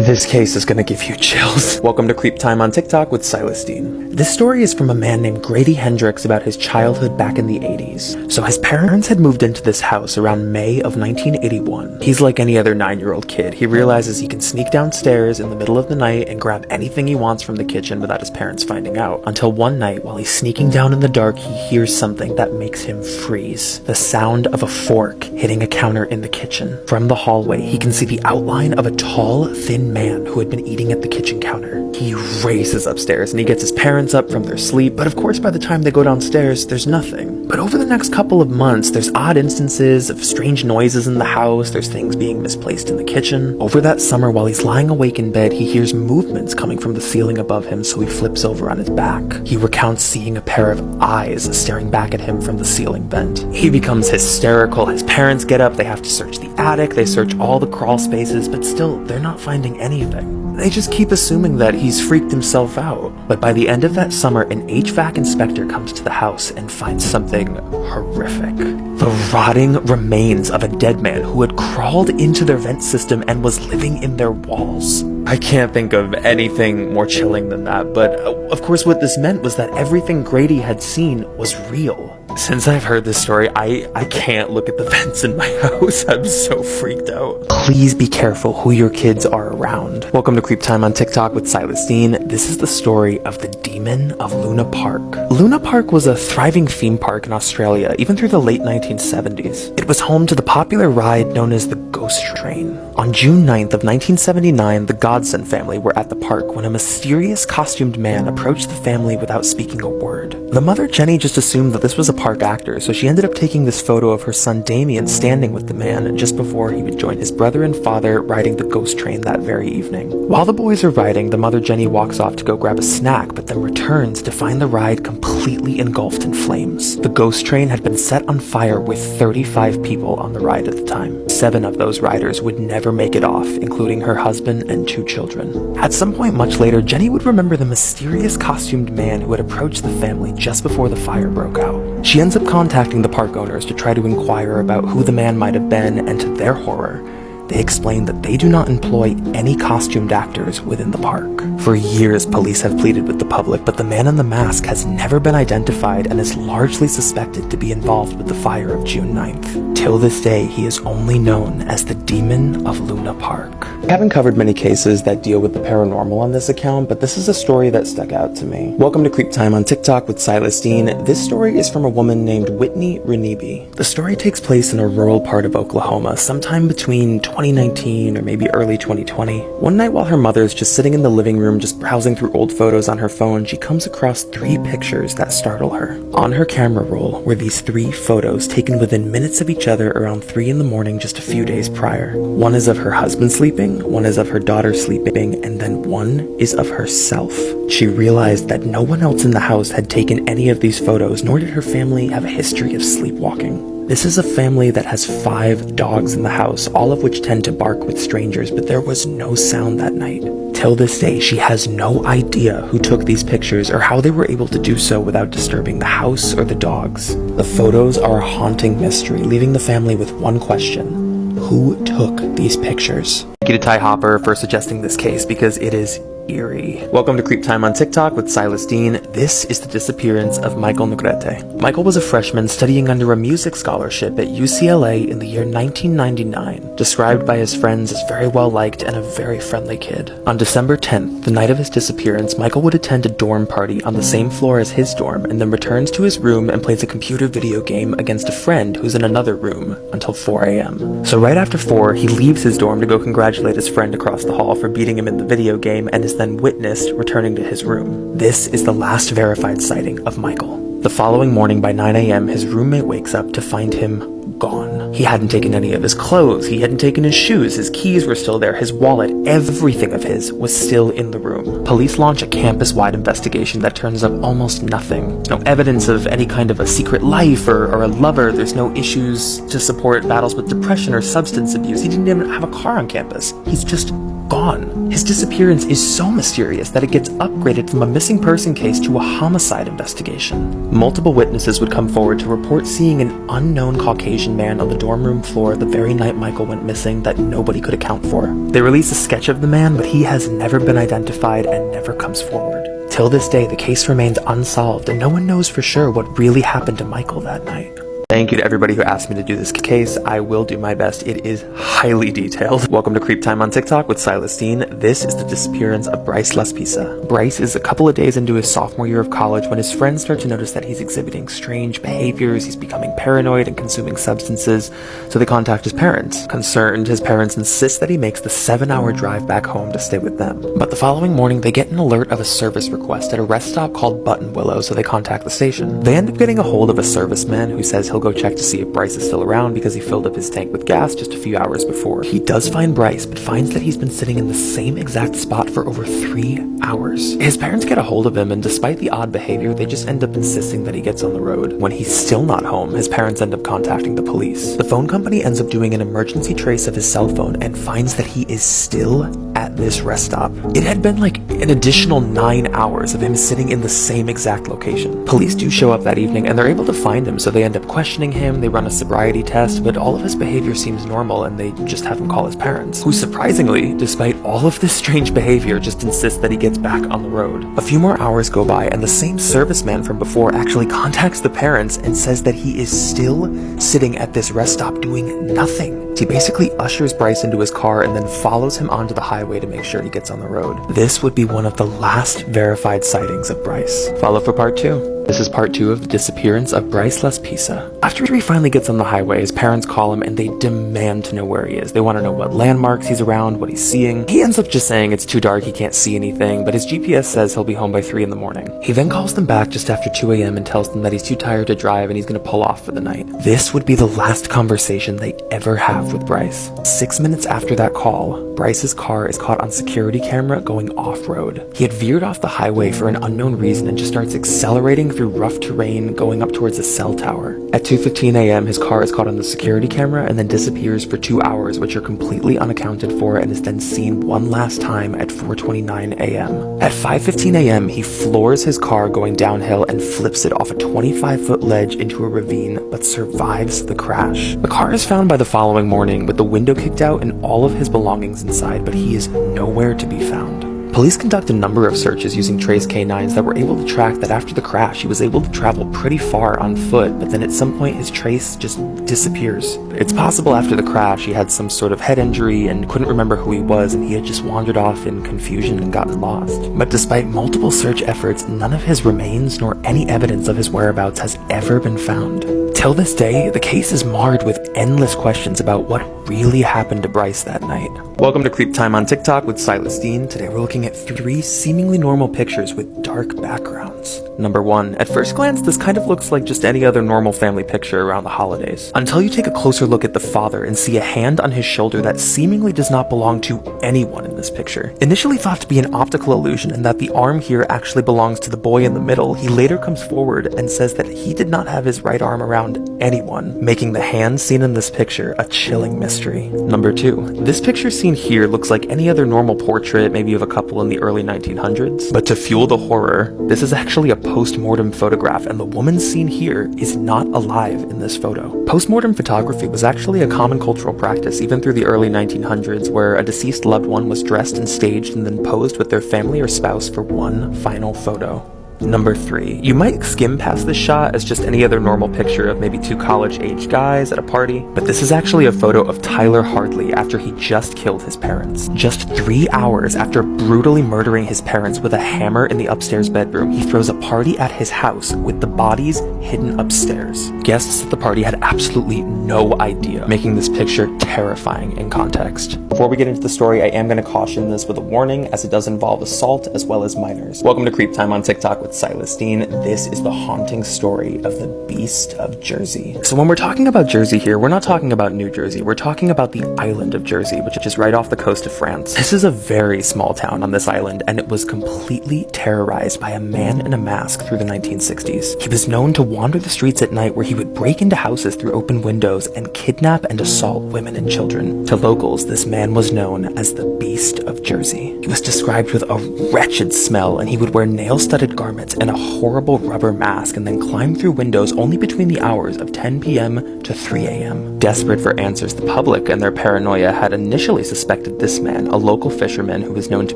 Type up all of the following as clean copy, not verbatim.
This case is gonna give you chills. Welcome to Creep Time on TikTok with Silas Dean. This story is from a man named Grady Hendrix about his childhood back in the 80s. So his parents had moved into this house around May of 1981. He's like any other 9-year-old kid. He realizes he can sneak downstairs in the middle of the night and grab anything he wants from the kitchen without his parents finding out. Until one night, while he's sneaking down in the dark, he hears something that makes him freeze. The sound of a fork hitting a counter in the kitchen. From the hallway, he can see the outline of a tall, thin man who had been eating at the kitchen counter. He races upstairs and he gets his parents up from their sleep, but of course by the time they go downstairs, there's nothing. But over the next couple of months, there's odd instances of strange noises in the house, there's things being misplaced in the kitchen. Over that summer, while he's lying awake in bed, he hears movements coming from the ceiling above him, so he flips over on his back. He recounts seeing a pair of eyes staring back at him from the ceiling vent. He becomes hysterical. His parents get up, they have to search the attic, they search all the crawl spaces, but still, they're not finding anything. They just keep assuming that he's freaked himself out. But by the end of that summer, an HVAC inspector comes to the house and finds something horrific. The rotting remains of a dead man who had crawled into their vent system and was living in their walls. I can't think of anything more chilling than that, but of course what this meant was that everything Grady had seen was real. Since I've heard this story, I can't look at the vents in my house. I'm so freaked out. Please be careful who your kids are around. Welcome to Creep Time on TikTok with Silas Dean. This is the story of the Demon of Luna Park. Luna Park was a thriving theme park in Australia, even through the late 1970s. It was home to the popular ride known as the Ghost Train. On June 9th of 1979, the Godson family were at the park when a mysterious costumed man approached the family without speaking a word. The mother, Jenny, just assumed that this was a park actor, so she ended up taking this photo of her son Damien standing with the man just before he would join his brother and father riding the Ghost Train that very evening. While the boys are riding, the mother, Jenny, walks off to go grab a snack, but then returns to find the ride completely engulfed in flames. The Ghost Train had been set on fire with 35 people on the ride at the time. 7 of those riders would never make it off, including her husband and 2 children. At some point much later, Jenny would remember the mysterious costumed man who had approached the family just before the fire broke out. She ends up contacting the park owners to try to inquire about who the man might have been, and to their horror, they explain that they do not employ any costumed actors within the park. For years, police have pleaded with the public, but the man in the mask has never been identified and is largely suspected to be involved with the fire of June 9th. Till this day, he is only known as the Demon of Luna Park. I haven't covered many cases that deal with the paranormal on this account, but this is a story that stuck out to me. Welcome to Creep Time on TikTok with Silas Dean. This story is from a woman named Whitney Reneby. The story takes place in a rural part of Oklahoma, sometime between 2019 or maybe early 2020. One night while her mother is just sitting in the living room just browsing through old photos on her phone, she comes across 3 pictures that startle her. On her camera roll were these 3 photos taken within minutes of each other around 3 in the morning just a few days prior. One is of her husband sleeping, one is of her daughter sleeping, and then one is of herself. She realized that no one else in the house had taken any of these photos, nor did her family have a history of sleepwalking. This is a family that has 5 dogs in the house, all of which tend to bark with strangers, but there was no sound that night. Till this day, she has no idea who took these pictures or how they were able to do so without disturbing the house or the dogs. The photos are a haunting mystery, leaving the family with one question: who took these pictures? Thank you to Ty Hopper for suggesting this case because it is eerie. Welcome to Creep Time on TikTok with Silas Dean. This is the disappearance of Michael Negrete. Michael was a freshman studying under a music scholarship at UCLA in the year 1999, described by his friends as very well liked and a very friendly kid. On December 10th, the night of his disappearance, Michael would attend a dorm party on the same floor as his dorm and then returns to his room and plays a computer video game against a friend who's in another room until 4 a.m. So right after 4, he leaves his dorm to go congratulate his friend across the hall for beating him in the video game and is then witnessed returning to his room. This is the last verified sighting of Michael. The following morning by 9 a.m., his roommate wakes up to find him gone. He hadn't taken any of his clothes, he hadn't taken his shoes, his keys were still there, his wallet, everything of his was still in the room. Police launch a campus-wide investigation that turns up almost nothing. No evidence of any kind of a secret life or a lover. There's no issues to support battles with depression or substance abuse. He didn't even have a car on campus. He's just gone. His disappearance is so mysterious that it gets upgraded from a missing person case to a homicide investigation. Multiple witnesses would come forward to report seeing an unknown Caucasian Asian man on the dorm room floor the very night Michael went missing that nobody could account for. They release a sketch of the man, but he has never been identified and never comes forward. Till this day, the case remains unsolved, and no one knows for sure what really happened to Michael that night. Thank you to everybody who asked me to do this case. I will do my best. It is highly detailed. Welcome to Creep Time on TikTok with Celestine. This is the disappearance of Bryce Laspisa. Bryce is a couple of days into his sophomore year of college when his friends start to notice that he's exhibiting strange behaviors, he's becoming paranoid and consuming substances, so they contact his parents. Concerned, his parents insist that he makes the 7-hour drive back home to stay with them. But the following morning, they get an alert of a service request at a rest stop called Button Willow, so they contact the station. They end up getting a hold of a serviceman who says he'll go check to see if Bryce is still around because he filled up his tank with gas just a few hours before. He does find Bryce, but finds that he's been sitting in the same exact spot for over 3 hours. His parents get a hold of him, and despite the odd behavior, they just end up insisting that he gets on the road. When he's still not home, his parents end up contacting the police. The phone company ends up doing an emergency trace of his cell phone and finds that he is still at this rest stop. It had been like an additional 9 hours of him sitting in the same exact location. Police do show up that evening, and they're able to find him, so they end up questioning him. They run a sobriety test, but all of his behavior seems normal, and they just have him call his parents, who surprisingly, despite all of this strange behavior, just insist that he gets back on the road. A few more hours go by, and the same serviceman from before actually contacts the parents and says that he is still sitting at this rest stop doing nothing. He basically ushers Bryce into his car and then follows him onto the highway to make sure he gets on the road. This would be one of the last verified sightings of Bryce. Follow for part 2. This is part 2 of the disappearance of Bryce Laspisa. After he finally gets on the highway, his parents call him and they demand to know where he is. They want to know what landmarks he's around, what he's seeing. He ends up just saying it's too dark, he can't see anything, but his GPS says he'll be home by 3 in the morning. He then calls them back just after 2 a.m. and tells them that he's too tired to drive and he's going to pull off for the night. This would be the last conversation they ever have with Bryce. 6 minutes after that call, Bryce's car is caught on security camera going off-road. He had veered off the highway for an unknown reason and just starts accelerating through rough terrain going up towards a cell tower. At 2:15 a.m., his car is caught on the security camera and then disappears for 2 hours, which are completely unaccounted for, and is then seen one last time at 4:29 a.m. At 5:15 a.m., he floors his car going downhill and flips it off a 25-foot ledge into a ravine, but survives the crash. The car is found by the following morning with the window kicked out and all of his belongings inside, but he is nowhere to be found. Police conduct a number of searches using trace canines that were able to track that after the crash, he was able to travel pretty far on foot, but then at some point his trace just disappears. It's possible after the crash he had some sort of head injury and couldn't remember who he was, and he had just wandered off in confusion and gotten lost. But despite multiple search efforts, none of his remains nor any evidence of his whereabouts has ever been found. Till this day, the case is marred with endless questions about what really happened to Bryce that night. Welcome to Creep Time on TikTok with Celestine. Today we're looking at 3 seemingly normal pictures with dark backgrounds. Number 1. At first glance, this kind of looks like just any other normal family picture around the holidays, until you take a closer look at the father and see a hand on his shoulder that seemingly does not belong to anyone in this picture. Initially thought to be an optical illusion and that the arm here actually belongs to the boy in the middle, he later comes forward and says that he did not have his right arm around anyone, making the hand seen in this picture a chilling mystery. Number 2. This picture seen here looks like any other normal portrait, maybe of a couple in the early 1900s, but to fuel the horror, this is actually a post-mortem photograph, and the woman seen here is not alive in this photo. Post-mortem photography was actually a common cultural practice even through the early 1900s, where a deceased loved one was dressed and staged and then posed with their family or spouse for one final photo. Number 3. You might skim past this shot as just any other normal picture of maybe 2 college-aged guys at a party, but this is actually a photo of Tyler Hardley after he just killed his parents. Just 3 hours after brutally murdering his parents with a hammer in the upstairs bedroom, he throws a party at his house with the bodies hidden upstairs. Guests at the party had absolutely no idea, making this picture terrifying in context. Before we get into the story, I am going to caution this with a warning, as it does involve assault as well as minors. Welcome to Creep Time on TikTok with Celestine. This is the haunting story of the Beast of Jersey. So when we're talking about Jersey here, we're not talking about New Jersey, we're talking about the island of Jersey, which is right off the coast of France. This is a very small town on this island, and it was completely terrorized by a man in a mask through the 1960s. He was known to wander the streets at night, where he would break into houses through open windows and kidnap and assault women and children. To locals, this man was known as the Beast of Jersey. He was described with a wretched smell, and he would wear nail-studded garments permits and a horrible rubber mask and then climbed through windows only between the hours of 10 p.m. to 3 a.m. Desperate for answers, the public and their paranoia had initially suspected this man, a local fisherman who was known to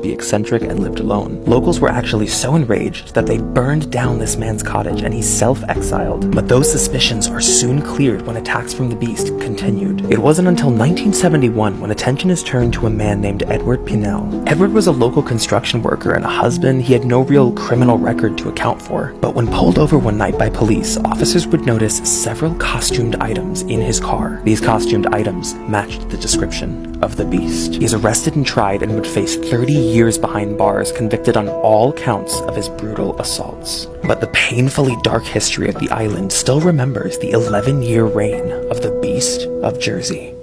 be eccentric and lived alone. Locals were actually so enraged that they burned down this man's cottage and he self-exiled. But those suspicions are soon cleared when attacks from the beast continued. It wasn't until 1971 when attention is turned to a man named Edward Pinnell. Edward was a local construction worker and a husband he had no real criminal record to account for. But when pulled over one night by police, officers would notice several costumed items in his car. These costumed items matched the description of the beast. He is arrested and tried and would face 30 years behind bars, convicted on all counts of his brutal assaults. But the painfully dark history of the island still remembers the 11-year reign of the Beast of Jersey.